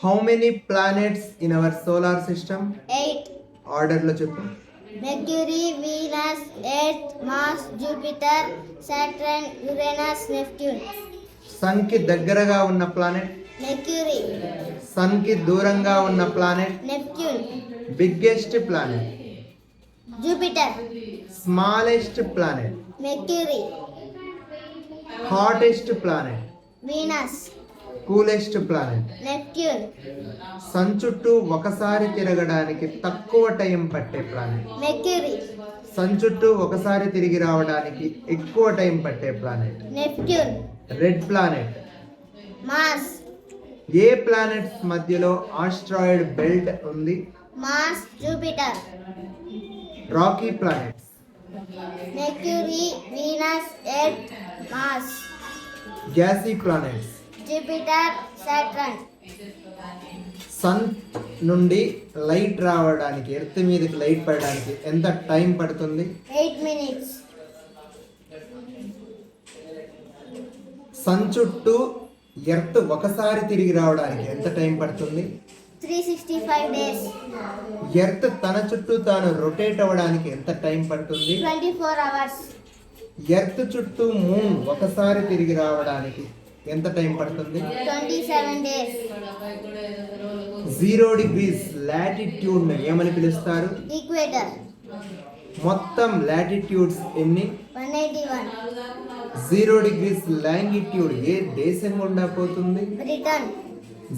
How many planets in our solar system? 8. ఆర్డర్లో చెప్పు. Mercury, Venus, Earth, Mars, Jupiter, Saturn, Uranus, Neptune. సన్కి దగ్గరగా ఉన్న planet, Mercury, సన్కి దూరంగా ఉన్న planet, Neptune, biggest planet, Jupiter, smallest planet, Mercury, hottest planet, Venus, coolest planet. Neptune, sun చుట్టూ ఒకసారి తిరగడానికి తక్కువ టైం పట్టే ప్లానెట్, Mercury, సన్ చుట్టూ ఒకసారి తిరిగి రావడానికి ఎక్కువ టైం పట్టే planet, Neptune, red planet. Mars, ఏ ప్లానెట్స్ మధ్యలో ఆస్ట్రాయిడ్ బెల్ట్ ఉంది? Mars, Jupiter, rocky planets. Mercury, Venus, Earth, Mars, gassy planets. Jupiter, Saturn. Sun నుండి లైట్ రావడానికి, ఎర్త్ మీదకి లైట్ పడడానికి ఎంత టైం పడుతుంది? 8 minutes. సన్ చుట్టూ ఎర్త్ ఒకసారి తిరిగి రావడానికి ఎంత టైం పడుతుంది? 365 days. ఎర్త్ తన చుట్టూ తాను రొటేట్ అవ్వడానికి ఎంత టైం పడుతుంది? 24 hours. ఎర్త్ చుట్టూ మూన్ ఒకసారి తిరిగి రావడానికి ఎంత టైం పడుతుంది? 27 days. 0 degrees లాటిట్యూడ్ ఏమని పిలుస్తారు? Equator. మొత్తం లాటిట్యూడ్స్ ఎన్ని? 181. 0 degrees లాంగిట్యూడ్ ఏ దేశం గుండా పోతుంది? Britain.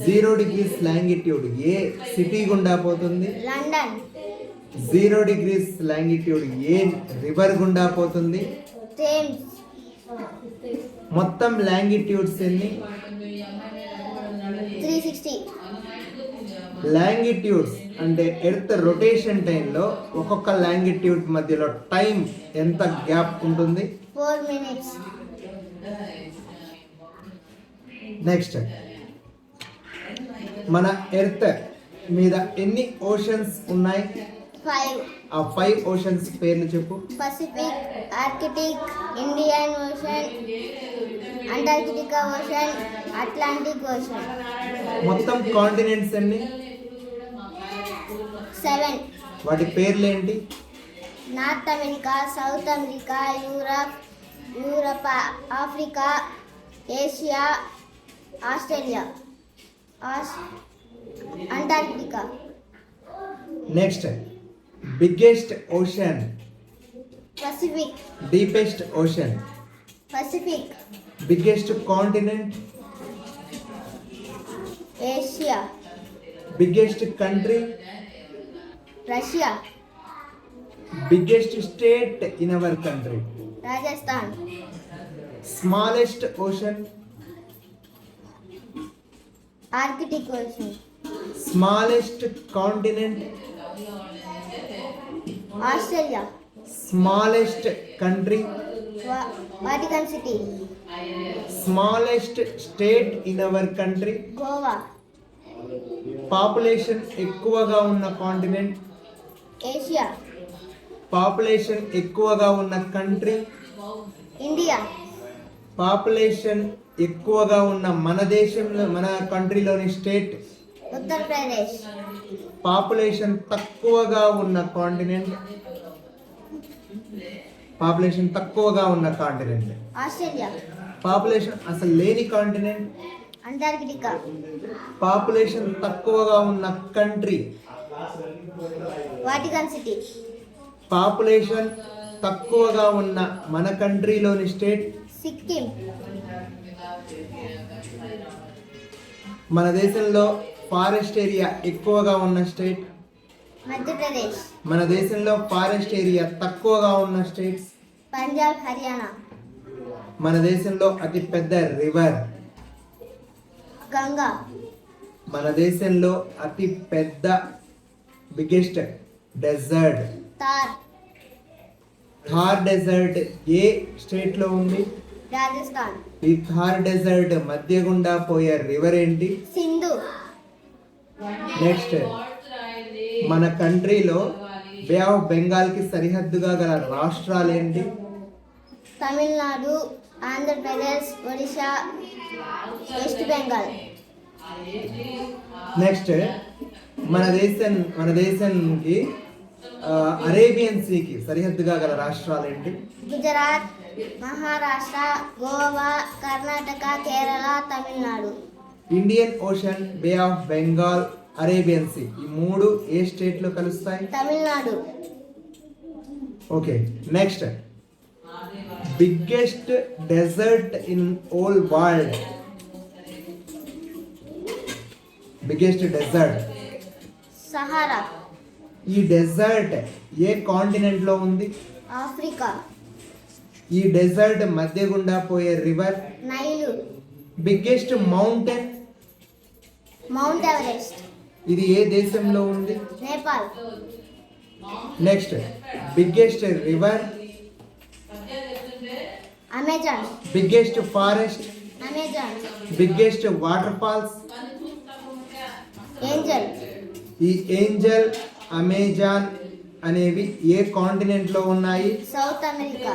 0 degrees లాంగిట్యూడ్ ఏ సిటీ గుండా పోతుంది? London. 0 degrees లాంగిట్యూడ్ ఏ రివర్ గుండా పోతుంది? Thames. మొత్తం లాంగిట్యూడ్స్ ఎన్ని? 360. లాంగిట్యూడ్స్ అంటే ఎర్త్ రొటేషన్ టైంలో ఒక్కొక్క లాంగిట్యూడ్ మధ్యలో టైం ఎంత గ్యాప్ ఉంటుంది? 4 minutes. నెక్స్ట్, మన ఎర్త్ మీద ఎన్ని ఓషన్స్ ఉన్నాయి? 5. ఆ 5 ఓషన్స్ పేర్లు చెప్పు. Pacific, Arctic, Indian Ocean, Antarctica Ocean, Atlantic Ocean. మొత్తం కాంటినెంట్స్ ఎన్ని? 7. వాటి పేర్లు ఏంటి? North America, South America, Europe, Africa, Asia, Australia, Antarctica. Next, biggest ocean, Pacific, deepest ocean, Pacific, biggest continent, Asia, biggest country, Russia, biggest state in our country, Rajasthan, smallest ocean, Arctic Ocean, smallest continent, Australia, smallest country, Vatican City, smallest state in our country, Goa, population ఎక్కువగా ఉన్న continent, Asia, population ఎక్కువగా ఉన్న country, India, population ఎక్కువగా ఉన్న మన దేశంలో మన కంట్రీలోని state, Uttar Pradesh, population తక్కువగా ఉన్న కాంటినెంట్, పాపులేషన్ తక్కువగా ఉన్న కాంటినెంట్, Australia, పాపులేషన్ అసలు లేని కాంటినెంట్, Antarctica, పాపులేషన్ తక్కువగా ఉన్న కంట్రీ, Vatican City, పాపులేషన్ తక్కువగా ఉన్న మన కంట్రీలోని స్టేట్, Sikkim, మన దేశంలో ఫారెస్ట్ ఏరియా ఎక్కువగా ఉన్న స్టేట్, Madhya Pradesh, మన దేశంలో ఫారెస్ట్ ఏరియా తక్కువగా ఉన్న స్టేట్స్, Punjab, Haryana, మన దేశంలో అతి పెద్ద రివర్, Ganga, మన దేశంలో అతి పెద్ద బిగ్గెస్ట్ డెజర్ట్, థార్ డెజర్ట్ ఏ స్టేట్ లో ఉంది? Rajasthan, ఈ థార్ డెజర్ట్ మధ్య గుండా పోయే రివర్ ఏంటి? Sindhu, నెక్స్ట్, మన కంట్రీలో బే ఆఫ్ బెంగాల్ కి సరిహద్దుగా గల రాష్ట్రాలు ఏంటి? Tamil Nadu, Andhra Pradesh, Odisha, West Bengal. Next మన దేశానికి అరేబియన్ సీకి సరిహద్దుగా గల రాష్ట్రాలు ఏంటి? Gujarat, Maharashtra, Goa, Karnataka, Kerala, Tamil Nadu. Indian Ocean, Bay of Bengal, Arabian Sea ఈ మూడు ఏ స్టేట్ లో కలుస్తాయి? Tamil Nadu. Okay, next biggest desert in all world. Biggest desert, Sahara, ఈ డెజర్ట్ ఏ కాంటినెంట్ లో ఉంది? ఆఫ్రికా. ఈ డెజర్ట్ మధ్య గుండా పోయే river? Nile. Biggest mountain, Mount Everest. ఇది ఏ దేశంలో ఉంది? Nepal. Next biggest river, Amazon. Biggest forest, Amazon. Biggest waterfalls? Angel. ఈ ఏంజల్, అమెజాన్ అనేవి ఏ కాంటినెంట్ లో ఉన్నాయి? South America.